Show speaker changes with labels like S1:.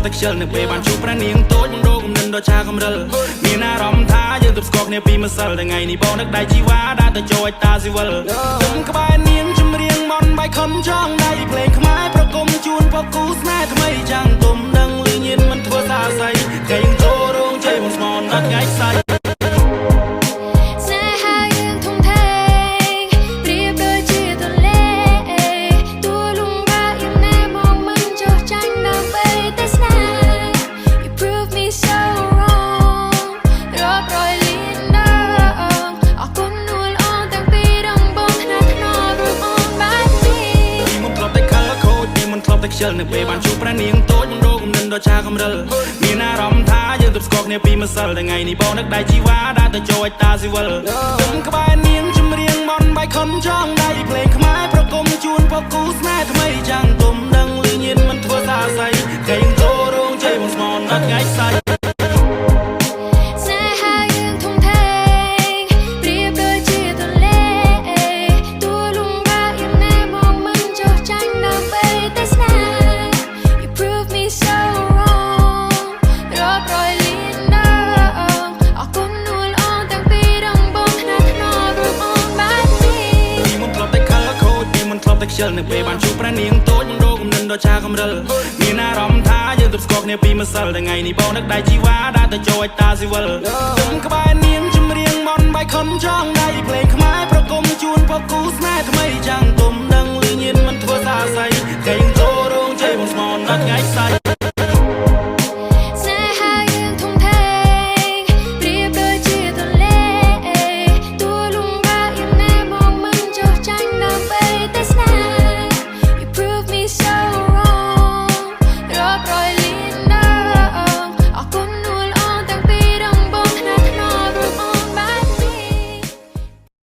S1: តែខ្ជិលនៅពេលបានជួបប្រានាងតូចបងរកគំនិតដ៏ឆាកំរិលមានអារម្មណ៍ថាយើងទប់ស្គាល់គ្នាពីម្សិលថ្ងៃនេះបងនឹកដៃជីវ៉ាដើរទៅចូលតាស៊ីវិលគុំក្បែរនាងចម្រៀងមន់បាយខំចង់ដៃភ្លេងខ្មែរប្រគំជូនពកគូស្នេហ៍ថ្មីចាំងទុំដឹងលឺញៀនមិនធ្វើសាស័យខេងចូលរោងជ័យបងស្មនអត់ថ្ងៃស្អែកខ្ជិលនៅពេលបានជួបប្រានាងតូចបងរកគំនិតដ៏ឆាកំរិលមានអារម្មណ៍ថាយើងទប់ស្គាល់គ្នាពីម្សិលថ្ងៃនេះបងនឹកដៃជីវ៉ាដើរទៅចូលតាស៊ីវិលគុំក្បែរនាងចម្រៀងមន់បាយខំចង់ដៃភ្លេងខ្មែរប្រគំជូនពកគូស្នេហ៍ថ្មីចាំងទុំដឹងលឺញៀនមិនធ្វើសាស័យខេងចូលរោងជ័យបងស្មនអត់ថ្ងៃស្អែកខ្ជិលនៅពេលបានជួបប្រានាងតូចបងរកគំនិតដ៏ឆាកំរិលមានអារម្មណ៍ថាយើងទប់ស្គាល់គ្នាពីម្សិលថ្ងៃនេះបងនឹកដៃជីវ៉ាដើរទៅចូលតាស៊ីវិលគុំក្បែរនាងចម្រៀងមន់បាយខំចង់ដៃភ្លេងខ្មែរប្រគំជូនពកគូស្នេហ៍ថ្មីចាំងទុំដឹងលឺញៀនមិនធ្វើសាស័យខេងចូលរោងជ័យបងស្មនអត់ថ្ងៃស្អែក
S2: So